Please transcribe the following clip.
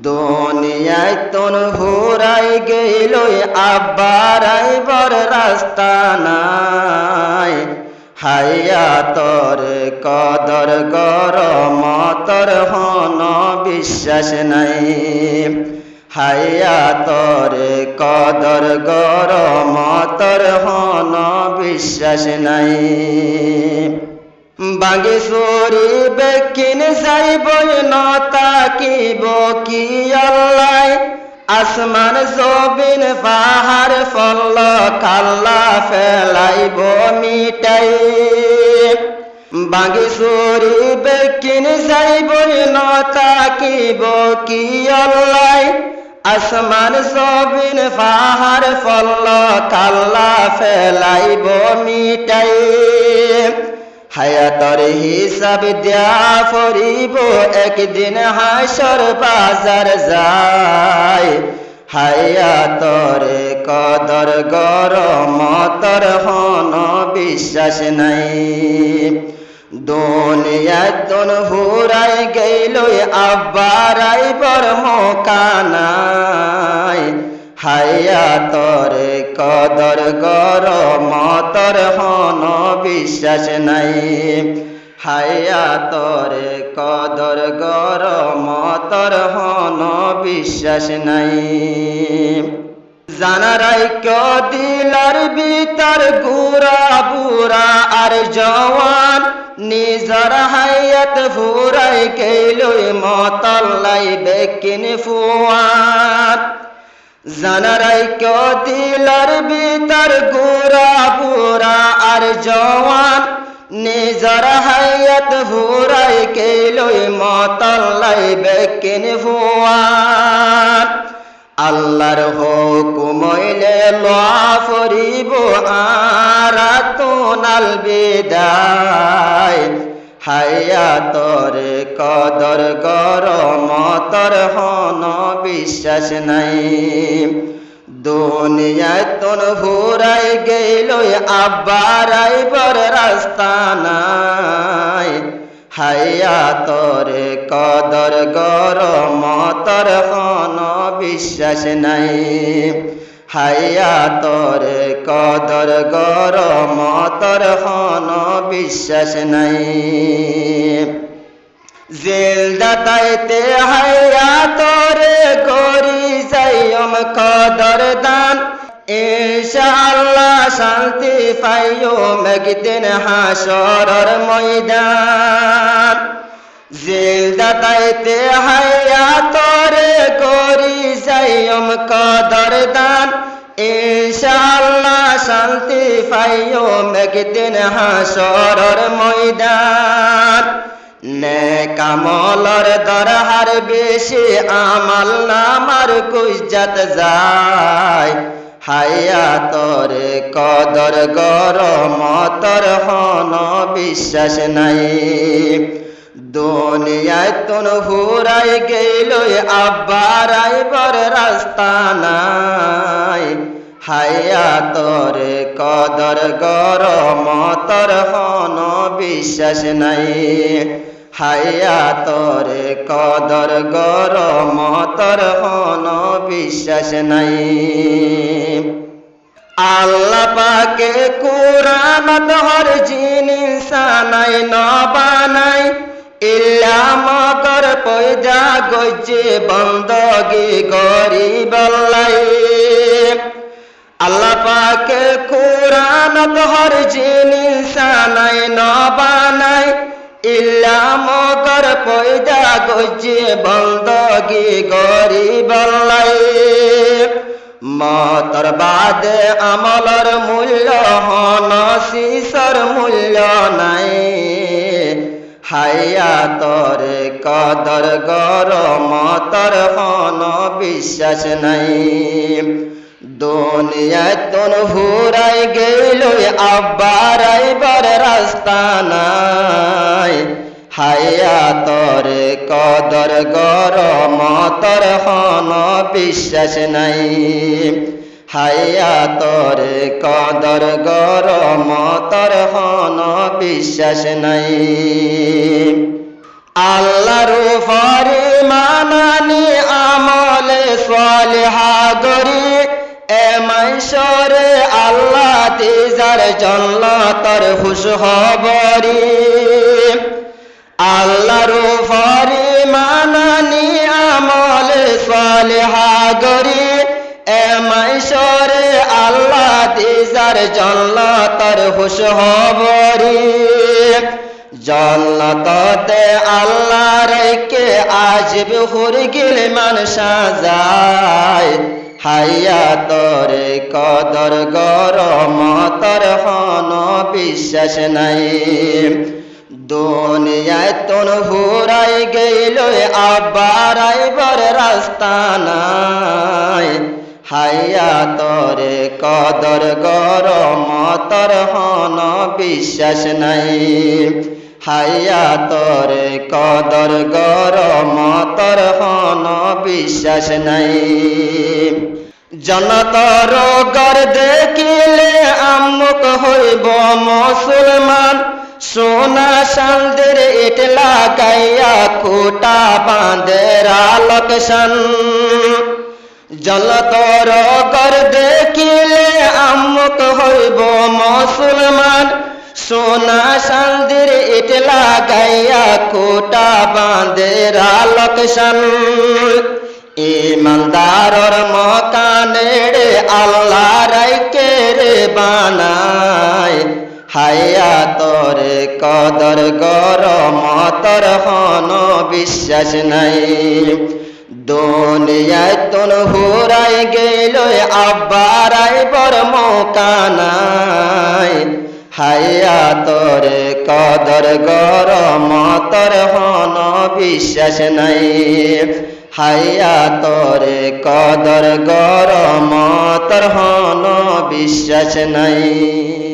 দুনিয়ায় তন ঘুরাই গেল আব্বার আইবার রাস্তা নাই হাইয়া তোর কদর গরম তোর হন বিশ্বাস নাই হাইয়া তোর কদর গরম তোর হন বিশ্বাস নাই বাগেশ্বরী বেকিন যাইব নতা কিব কি আল্লাহ আসমান জবিন পাহাড় ফল কাল্লা ফেলাইব মিটাই বাগেশ্বরী বেকিন যাইব নতা কিব কি আল্লাহ আসমান জবিন পাহাড় ফল কাল্লা ফেলাইব মিটাই হায়াতর হিসাব দিয়া ফরিব একদিন হাসর বাজার যায় হায়াতর কদর গরম তোর হন বিশ্বাস নাই দুনিয়ায় তন ঘুরাই গেল আব্বার আইবার মৌকা নাই হাইয়া তোর কদর গরম তোর হন বিশ্বাস নাই হাইয়া তোর কদর গরম তোর হন বিশ্বাস নাই জানারাই দিলার ভিতর গুড়া বুড়া আর জওয়ান নিজর হায়াত ফুরাই গেল মতল্লাই বেকিন ফুয়ান জানারাই দিলার ভিতর গুড়া বুড়া আর জওয়ান নিজর হায়াত ফুরাই গেল মতল্লাই বেকিন ফুয়ান আল্লাহর হুকুম হইলে লওয়া ফরিব আর তোনাল বিদায় হাইয়া তোর কদর গরম তোর হন বিশ্বাস নাই দুনিয়ায় তন ঘুরাই গেল আব্বার আইবার রাস্তা নাই হাইয়া তোর কদর গরম তোর হন বিশ্বাস নাই হাইয়া তোর কদর গরম তোর হন বিশ্বাস নাই জিলদাতাইতে হাইয়া তোর করি যাইম কদর দান ইনশাআল্লাহ শান্তি পাইও একদিন হাসরের ময়দান জিলদাতাইতে হাইয়া তোর করি যাইম কদর দান ইনশাআল্লাহ শান্তি পাইও একদিন হাসরের ময়দান নেক আমলের দরহার বেশি আমাল নামার কুইজাত যায় হাইয়া তোর কদর গরম তোর হন বিশ্বাস নাই দুনিয়ায় তন ঘুরাই গেল আব্বার আইবার রাস্তা নাই হাইয়া তোর কদর গরম তোর হন বিশ্বাস নাই হাইয়া তোর কদর গরম তোর হন বিশ্বাস নাই আল্লাহ পাকে কুরআনত হর জিন ইনসানাই নবানাই ইল্লা মগর পয়দা গজে বন্দগি গরিব আল্লাহ আল্লাহ পাকে কুরআনত হর জিন ইনসানাই নবানাই ইল্লা মগর পয়দা গজে বন্দগি গরিব আল্লাহ মতর বাদে আমলর মূল্য হন শিশর মূল্য নাই হাইয়া তোর কদর গরম তোর হন বিশ্বাস নাই দুনিয়ায় তন ঘুরাই গেল আব্বার আইবার রাস্তা নাই হাইয়া তোর কদর গরম তোর হন বিশ্বাস নাই হাইয়া তোর কদর গরম তোর হন বিশ্বাস নাই আল্লাহর ফরমান মানি জান্নাতর খুশ হবরি আল্লাহর উপরে মানানি আমল সালেহা গরি এমাইশরে আল্লাহ দিজার জান্নাতর খুশ হবরি জান্নাততে আল্লাহ রাইকে আজব হুরগিল মান সাজায় হায়াতর কদর গরম তর হন বিশ্বাস নাই দুনিয়ায় তন হুরাই গেল আবার আইবার রাস্তা নাই হায়াতর কদর গরম তর হন বিশ্বাস নাই হায়াতর কদর গরম তর হন বিশ্বাস নাই জনতর গর দেখিলে আমুক হইব মুসলমান সোনা চান্দের ইট লাগাইয়া খুঁটা বাঁধের আলোকসান জলতর গর দেখিলে আমুক হইব মুসলমান সোনা চান্দের ইট লাগাইয়া খুঁটা বাঁধের আলোকসান ইমানদারর মকানেড়ে আল্লাহ রাইকে রে বানায় হায়াতর কদর গরম তর হন বিশ্বাস নাই দুনিয়ায় তন হুরাই গেল আবার আইবার মৌকা নাই হায়াতর কদর গরম তর হন বিশ্বাস নাই হায়াতর কদর গরম তর হন বিশ্বাস নাই।